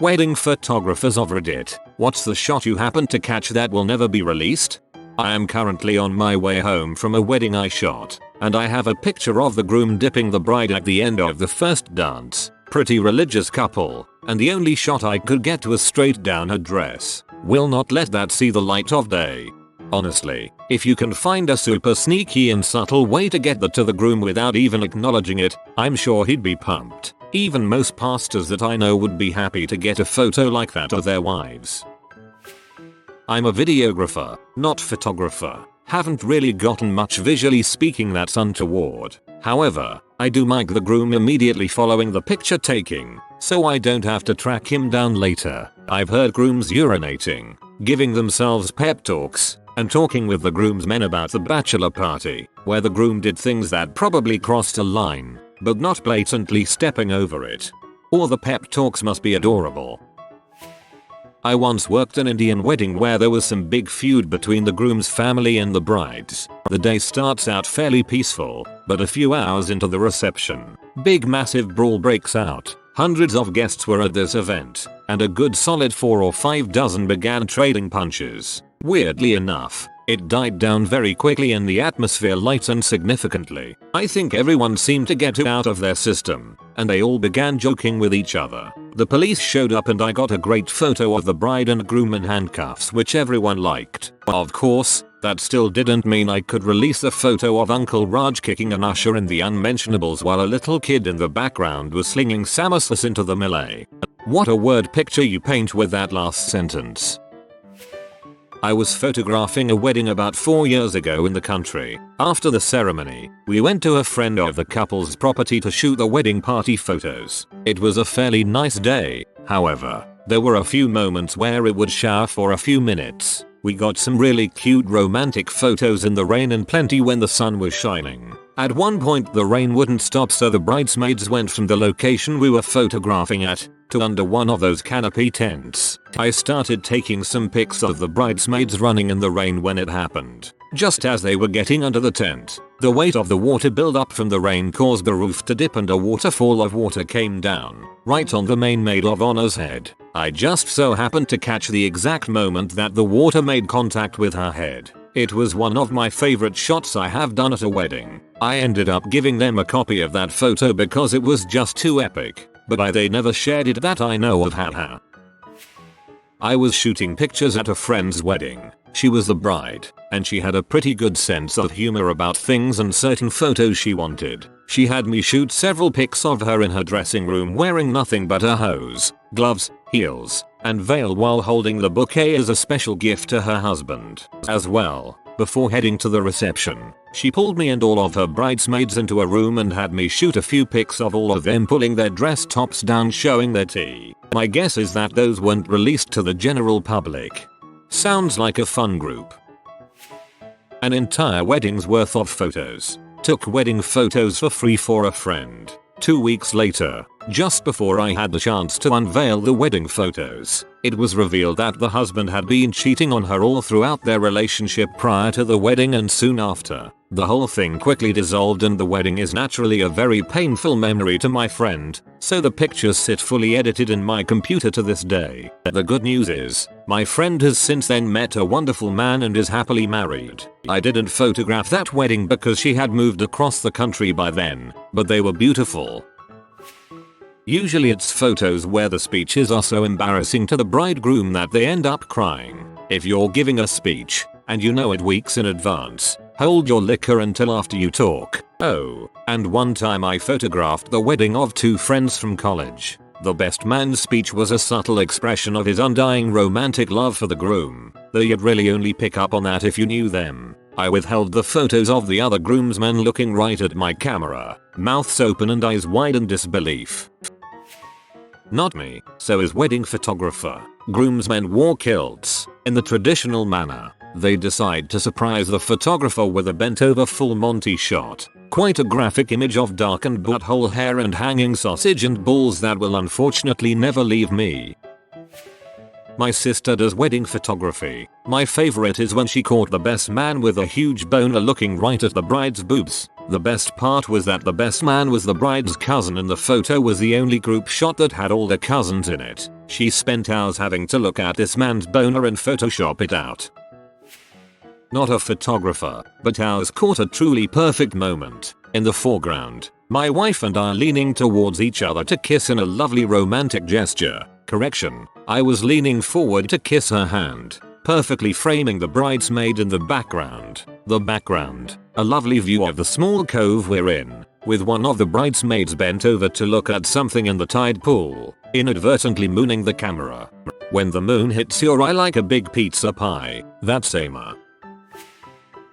Wedding photographers of Reddit, what's the shot you happen to catch that will never be released? I am currently on my way home from a wedding I shot, and I have a picture of the groom dipping the bride at the end of the first dance. Pretty religious couple, and the only shot I could get was straight down her dress. Will not let that see the light of day. Honestly, if you can find a super sneaky and subtle way to get that to the groom without even acknowledging it, I'm sure he'd be pumped. Even most pastors that I know would be happy to get a photo like that of their wives. I'm a videographer, not photographer. Haven't really gotten much visually speaking that's untoward. However, I do mic the groom immediately following the picture taking, so I don't have to track him down later. I've heard grooms urinating, giving themselves pep talks, and talking with the groomsmen about the bachelor party, where the groom did things that probably crossed a line, but not blatantly stepping over it. Or the pep talks must be adorable. I once worked an Indian wedding where there was some big feud between the groom's family and the bride's. The day starts out fairly peaceful, but a few hours into the reception, big massive brawl breaks out. Hundreds of guests were at this event, and a good solid 4 or 5 dozen began trading punches. Weirdly enough, it died down very quickly and the atmosphere lightened significantly. I think everyone seemed to get it out of their system, and they all began joking with each other. The police showed up and I got a great photo of the bride and groom in handcuffs, which everyone liked. Of course, that still didn't mean I could release a photo of Uncle Raj kicking an usher in the unmentionables while a little kid in the background was slinging samosas into the melee. What a word picture you paint with that last sentence. I was photographing a wedding about 4 years ago in the country. After the ceremony, we went to a friend of the couple's property to shoot the wedding party photos. It was a fairly nice day, however, there were a few moments where it would shower for a few minutes. We got some really cute romantic photos in the rain and plenty when the sun was shining. At one point the rain wouldn't stop, so the bridesmaids went from the location we were photographing at to under one of those canopy tents. I started taking some pics of the bridesmaids running in the rain when it happened. Just as they were getting under the tent, the weight of the water buildup from the rain caused the roof to dip and a waterfall of water came down, right on the main maid of honor's head. I just so happened to catch the exact moment that the water made contact with her head. It was one of my favorite shots I have done at a wedding. I ended up giving them a copy of that photo because it was just too epic, but they never shared it that I know of. Haha. I was shooting pictures at a friend's wedding. She was the bride, and she had a pretty good sense of humor about things and certain photos she wanted. She had me shoot several pics of her in her dressing room wearing nothing but a hose, gloves, heels, and veil while holding the bouquet as a special gift to her husband. As well, before heading to the reception, she pulled me and all of her bridesmaids into a room and had me shoot a few pics of all of them pulling their dress tops down showing their tee. My guess is that those weren't released to the general public. Sounds like a fun group. An entire wedding's worth of photos. Took wedding photos for free for a friend. 2 weeks later, just before I had the chance to unveil the wedding photos, it was revealed that the husband had been cheating on her all throughout their relationship prior to the wedding and soon after. The whole thing quickly dissolved and the wedding is naturally a very painful memory to my friend, so the pictures sit fully edited in my computer to this day. The good news is, my friend has since then met a wonderful man and is happily married. I didn't photograph that wedding because she had moved across the country by then, but they were beautiful. Usually it's photos where the speeches are so embarrassing to the bridegroom that they end up crying. If you're giving a speech, and you know it weeks in advance, hold your liquor until after you talk. Oh, and one time I photographed the wedding of 2 friends from college. The best man's speech was a subtle expression of his undying romantic love for the groom, though you'd really only pick up on that if you knew them. I withheld the photos of the other groomsmen looking right at my camera, mouths open and eyes wide in disbelief. Not me, so as wedding photographer. Groomsmen wore kilts, in the traditional manner. They decide to surprise the photographer with a bent over full Monty shot. Quite a graphic image of darkened butthole hair and hanging sausage and balls that will unfortunately never leave me. My sister does wedding photography. My favorite is when she caught the best man with a huge boner looking right at the bride's boobs. The best part was that the best man was the bride's cousin and the photo was the only group shot that had all the cousins in it. She spent hours having to look at this man's boner and Photoshop it out. Not a photographer, but ours caught a truly perfect moment. In the foreground, my wife and I leaning towards each other to kiss in a lovely romantic gesture. Correction, I was leaning forward to kiss her hand, perfectly framing the bridesmaid in the background. The background, a lovely view of the small cove we're in, with one of the bridesmaids bent over to look at something in the tide pool, inadvertently mooning the camera. When the moon hits your eye like a big pizza pie, that's Ama.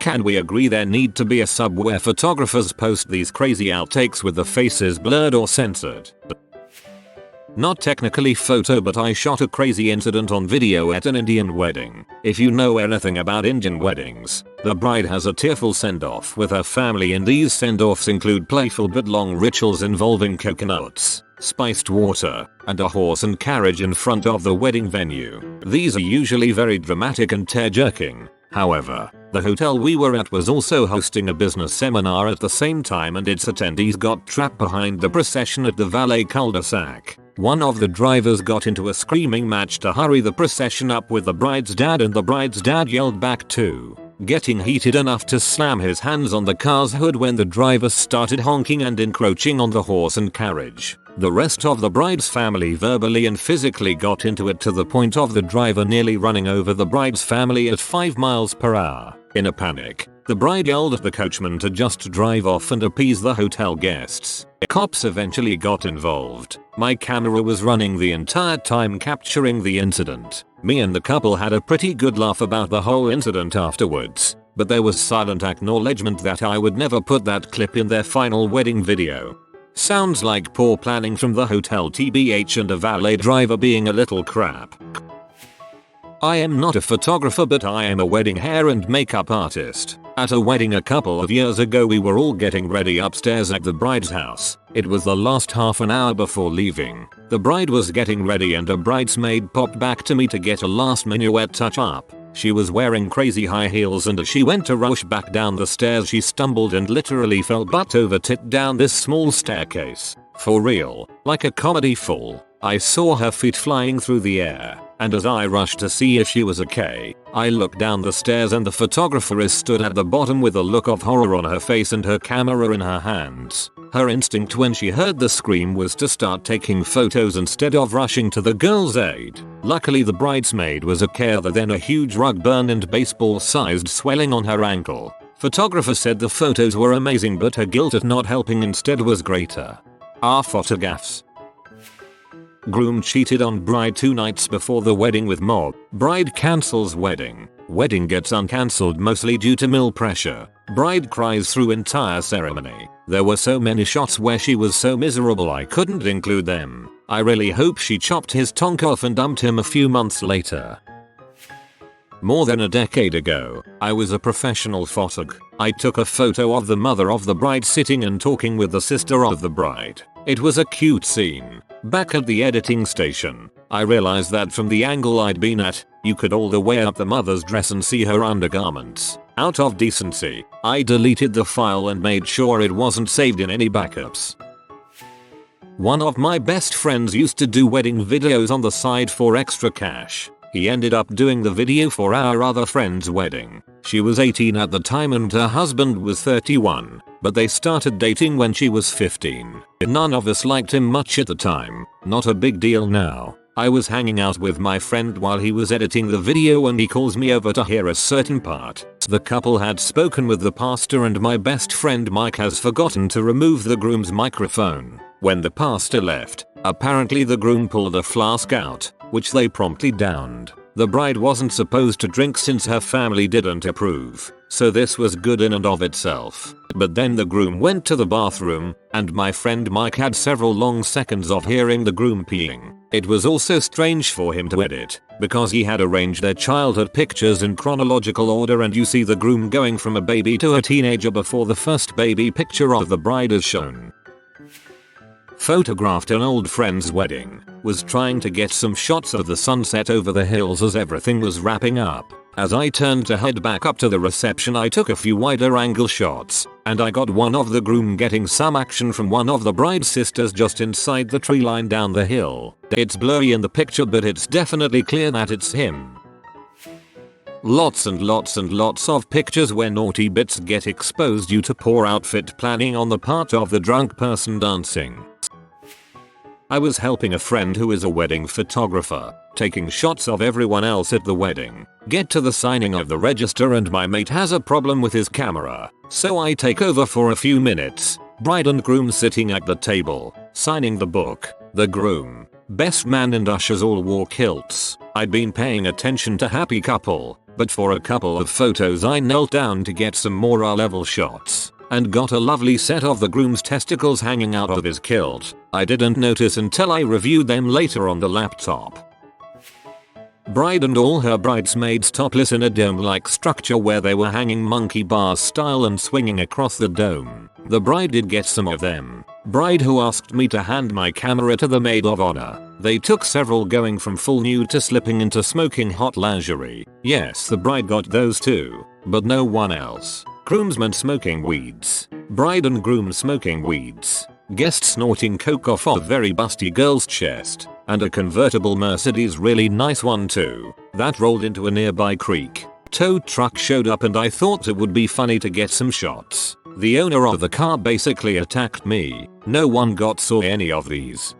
Can we agree there need to be a sub where photographers post these crazy outtakes with the faces blurred or censored? Not technically photo, but I shot a crazy incident on video at an Indian wedding. If you know anything about Indian weddings, the bride has a tearful send-off with her family, and these send-offs include playful but long rituals involving coconuts, spiced water, and a horse and carriage in front of the wedding venue. These are usually very dramatic and tear-jerking. However, the hotel we were at was also hosting a business seminar at the same time, and its attendees got trapped behind the procession at the valet cul-de-sac. One of the drivers got into a screaming match to hurry the procession up with the bride's dad, and the bride's dad yelled back too, getting heated enough to slam his hands on the car's hood when the driver started honking and encroaching on the horse and carriage. The rest of the bride's family verbally and physically got into it, to the point of the driver nearly running over the bride's family at 5 miles per hour. In a panic, the bride yelled at the coachman to just drive off and appease the hotel guests. Cops eventually got involved. My camera was running the entire time capturing the incident. Me and the couple had a pretty good laugh about the whole incident afterwards, but there was silent acknowledgement that I would never put that clip in their final wedding video. Sounds like poor planning from the hotel tbh, and a valet driver being a little crap. I am not a photographer, but I am a wedding hair and makeup artist. At a wedding a couple of years ago, we were all getting ready upstairs at the bride's house. It was the last half an hour before leaving. The bride was getting ready and a bridesmaid popped back to me to get a last minuet touch up. She was wearing crazy high heels, and as she went to rush back down the stairs, she stumbled and literally fell butt over tit down this small staircase. For real, like a comedy fall. I saw her feet flying through the air, and as I rushed to see if she was okay, I looked down the stairs and the photographer is stood at the bottom with a look of horror on her face and her camera in her hands. Her instinct when she heard the scream was to start taking photos instead of rushing to the girl's aid. Luckily the bridesmaid was okay, other than a huge rug burn and baseball-sized swelling on her ankle. Photographer said the photos were amazing, but her guilt at not helping instead was greater. Our photographs. Groom cheated on bride 2 nights before the wedding with mob. Bride cancels wedding. Wedding gets uncancelled mostly due to mill pressure. Bride cries through entire ceremony. There were so many shots where she was so miserable I couldn't include them. I really hope she chopped his tonk off and dumped him a few months later. More than a decade ago, I was a professional photog. I took a photo of the mother of the bride sitting and talking with the sister of the bride. It was a cute scene. Back at the editing station, I realized that from the angle I'd been at, you could all the way up the mother's dress and see her undergarments. Out of decency, I deleted the file and made sure it wasn't saved in any backups. One of my best friends used to do wedding videos on the side for extra cash. He ended up doing the video for our other friend's wedding. She was 18 at the time and her husband was 31, but they started dating when she was 15. None of us liked him much at the time. Not a big deal now. I was hanging out with my friend while he was editing the video and he calls me over to hear a certain part. The couple had spoken with the pastor and my best friend Mike has forgotten to remove the groom's microphone. When the pastor left, apparently the groom pulled a flask out, which they promptly downed. The bride wasn't supposed to drink since her family didn't approve, so this was good in and of itself. But then the groom went to the bathroom, and my friend Mike had several long seconds of hearing the groom peeing. It was also strange for him to edit, because he had arranged their childhood pictures in chronological order and you see the groom going from a baby to a teenager before the first baby picture of the bride is shown. Photographed an old friend's wedding. Was trying to get some shots of the sunset over the hills as everything was wrapping up. As I turned to head back up to the reception, I took a few wider angle shots, and I got one of the groom getting some action from one of the bride's sisters just inside the tree line down the hill. It's blurry in the picture, but it's definitely clear that it's him. Lots and lots and lots of pictures where naughty bits get exposed due to poor outfit planning on the part of the drunk person dancing. I was helping a friend who is a wedding photographer, taking shots of everyone else at the wedding, get to the signing of the register, and my mate has a problem with his camera, so I take over for a few minutes. Bride and groom sitting at the table, signing the book. The groom, best man and ushers all wore kilts. I'd been paying attention to happy couple, but for a couple of photos I knelt down to get some more eye-level shots, and got a lovely set of the groom's testicles hanging out of his kilt. I didn't notice until I reviewed them later on the laptop. Bride and all her bridesmaids topless in a dome-like structure where they were hanging monkey bars style and swinging across the dome. The bride did get some of them. Bride who asked me to hand my camera to the maid of honor. They took several, going from full nude to slipping into smoking hot lingerie. Yes, the bride got those too, but no one else. Groomsmen smoking weeds. Bride and groom smoking weeds. Guest snorting coke off a very busty girl's chest. And a convertible Mercedes, really nice one too, that rolled into a nearby creek. Tow truck showed up and I thought it would be funny to get some shots. The owner of the car basically attacked me. No one saw any of these.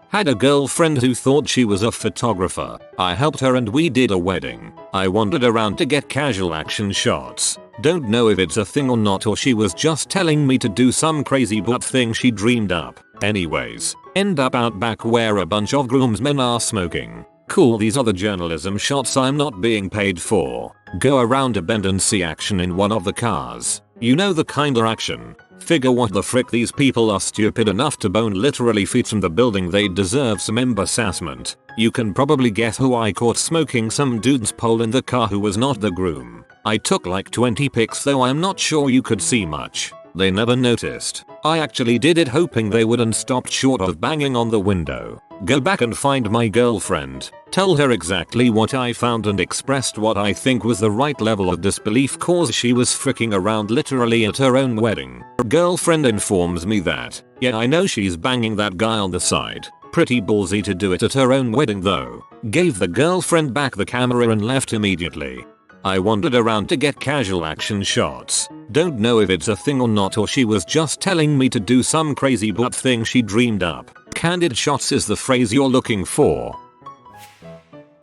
Had a girlfriend who thought she was a photographer. I helped her and we did a wedding. I wandered around to get casual action shots. Don't know if it's a thing or not, or she was just telling me to do some crazy butt thing she dreamed up. Anyways, end up out back where a bunch of groomsmen are smoking. Cool, these are the journalism shots I'm not being paid for. Go around a bend and see action in one of the cars. You know the kinda action. Figure what the frick, these people are stupid enough to bone literally feet from the building. They deserve some embarrassment. You can probably guess who I caught smoking some dude's pole in the car who was not the groom. I took like 20 pics, though I'm not sure you could see much. They never noticed. I actually did it hoping they wouldn't, stopped short of banging on the window. Go back and find my girlfriend, tell her exactly what I found, and expressed what I think was the right level of disbelief, cause she was freaking around literally at her own wedding. Her girlfriend informs me that, yeah, I know she's banging that guy on the side. Pretty ballsy to do it at her own wedding though. Gave the girlfriend back the camera and left immediately. I wandered around to get casual action shots. Don't know if it's a thing or not, or she was just telling me to do some crazy butt thing she dreamed up. Candid shots is the phrase you're looking for.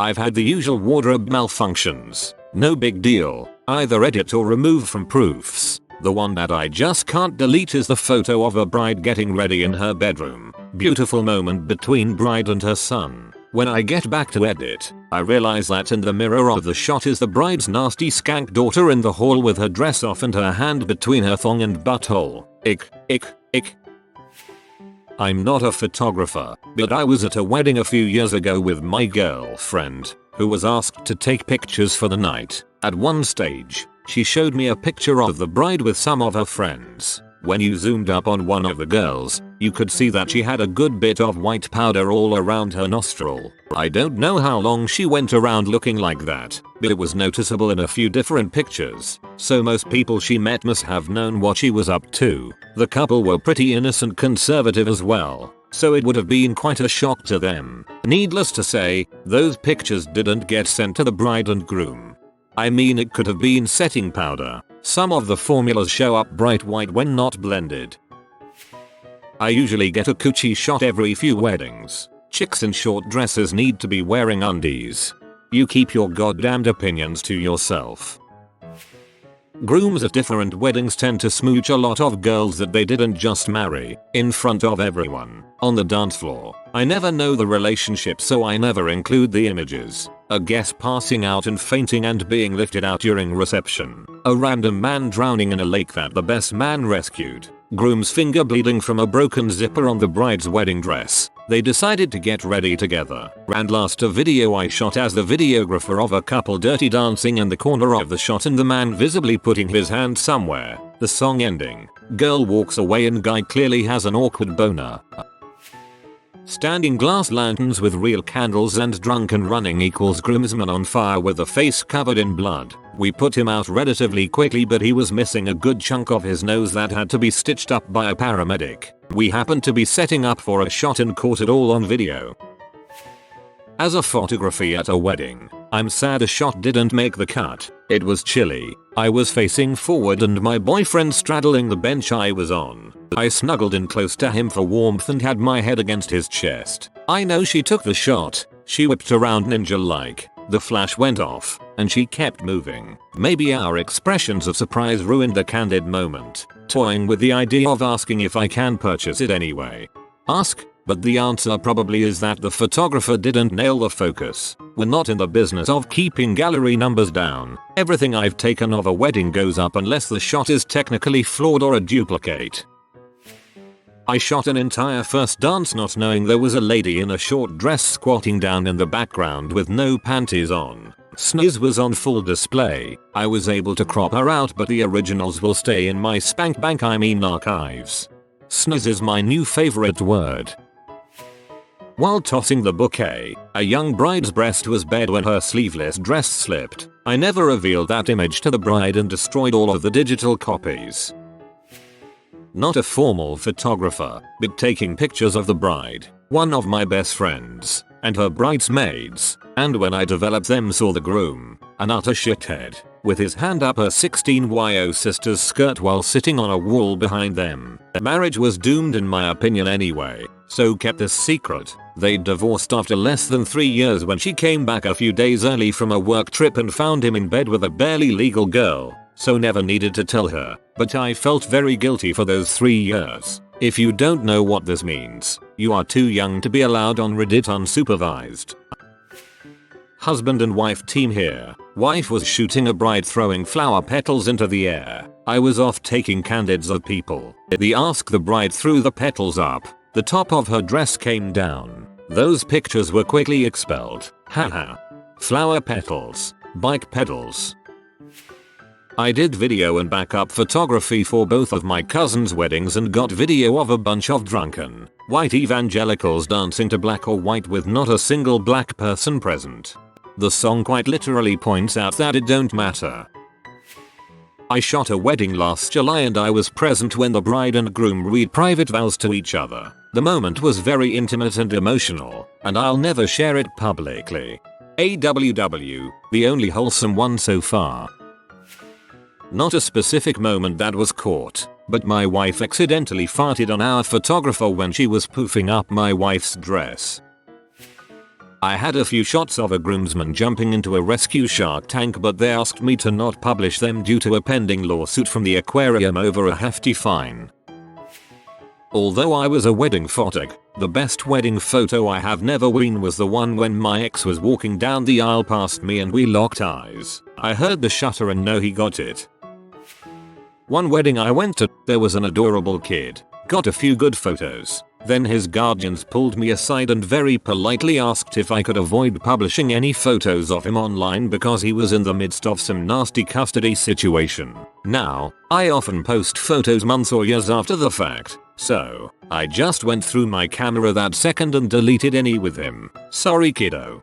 I've had the usual wardrobe malfunctions. No big deal. Either edit or remove from proofs. The one that I just can't delete is the photo of a bride getting ready in her bedroom. Beautiful moment between bride and her son. When I get back to edit, I realize that in the mirror of the shot is the bride's nasty skank daughter in the hall with her dress off and her hand between her thong and butthole. Ick, ick, ick. I'm not a photographer, but I was at a wedding a few years ago with my girlfriend, who was asked to take pictures for the night. At one stage, she showed me a picture of the bride with some of her friends. When you zoomed up on one of the girls, you could see that she had a good bit of white powder all around her nostril. I don't know how long she went around looking like that, but it was noticeable in a few different pictures, so most people she met must have known what she was up to. The couple were pretty innocent conservative as well, so it would have been quite a shock to them. Needless to say, those pictures didn't get sent to the bride and groom. I mean, it could have been setting powder. Some of the formulas show up bright white when not blended. I usually get a coochie shot every few weddings. Chicks in short dresses need to be wearing undies. You keep your goddamned opinions to yourself. Grooms at different weddings tend to smooch a lot of girls that they didn't just marry, in front of everyone, on the dance floor. I never know the relationship, so I never include the images. A guest passing out and fainting and being lifted out during reception. A random man drowning in a lake that the best man rescued. Groom's finger bleeding from a broken zipper on the bride's wedding dress. They decided to get ready together. And last, a video I shot as the videographer of a couple dirty dancing in the corner of the shot and the man visibly putting his hand somewhere. The song ending. Girl walks away and guy clearly has an awkward boner. Standing glass lanterns with real candles and drunken running equals groomsman on fire with a face covered in blood. We put him out relatively quickly, but he was missing a good chunk of his nose that had to be stitched up by a paramedic. We happened to be setting up for a shot and caught it all on video. As a photography at a wedding, I'm sad a shot didn't make the cut. It was chilly. I was facing forward and my boyfriend straddling the bench I was on. I snuggled in close to him for warmth and had my head against his chest. I know she took the shot. She whipped around ninja-like. The flash went off, and she kept moving. Maybe our expressions of surprise ruined the candid moment, toying with the idea of asking if I can purchase it anyway. Ask, but the answer probably is that the photographer didn't nail the focus. We're not in the business of keeping gallery numbers down. Everything I've taken of a wedding goes up unless the shot is technically flawed or a duplicate. I shot an entire first dance not knowing there was a lady in a short dress squatting down in the background with no panties on. Sniz was on full display. I was able to crop her out, but the originals will stay in my spank bank, archives. Sniz is my new favorite word. While tossing the bouquet, a young bride's breast was bared when her sleeveless dress slipped. I never revealed that image to the bride and destroyed all of the digital copies. Not a formal photographer, but taking pictures of the bride, one of my best friends, and her bridesmaids, and when I developed them saw the groom, an utter shithead, with his hand up her 16yo sister's skirt while sitting on a wall behind them. The marriage was doomed in my opinion anyway, so kept this secret. They divorced after less than 3 years when she came back a few days early from a work trip and found him in bed with a barely legal girl. So never needed to tell her, but I felt very guilty for those 3 years. If you don't know what this means, you are too young to be allowed on Reddit unsupervised. Husband and wife team here. Wife was shooting a bride throwing flower petals into the air. I was off taking candids of people. The ask the bride threw the petals up. The top of her dress came down. Those pictures were quickly expelled. Haha. Flower petals. Bike pedals. I did video and backup photography for both of my cousins' weddings and got video of a bunch of drunken, white evangelicals dancing to Black or White with not a single black person present. The song quite literally points out that it don't matter. I shot a wedding last July and I was present when the bride and groom read private vows to each other. The moment was very intimate and emotional, and I'll never share it publicly. AWW, the only wholesome one so far. Not a specific moment that was caught, but my wife accidentally farted on our photographer when she was poofing up my wife's dress. I had a few shots of a groomsman jumping into a rescue shark tank, but they asked me to not publish them due to a pending lawsuit from the aquarium over a hefty fine. Although I was a wedding photog, the best wedding photo I have never seen was the one when my ex was walking down the aisle past me and we locked eyes. I heard the shutter and know he got it. One wedding I went to, there was an adorable kid. Got a few good photos. Then his guardians pulled me aside and very politely asked if I could avoid publishing any photos of him online because he was in the midst of some nasty custody situation. Now, I often post photos months or years after the fact, so I just went through my camera that second and deleted any with him. Sorry kiddo.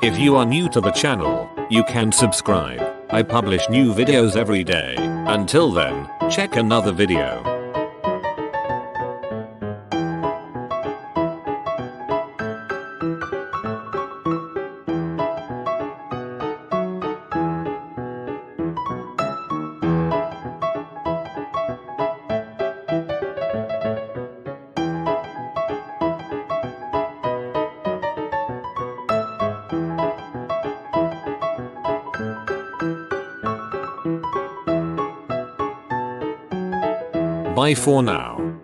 If you are new to the channel, you can subscribe. I publish new videos every day. Until then, check another video. Bye for now.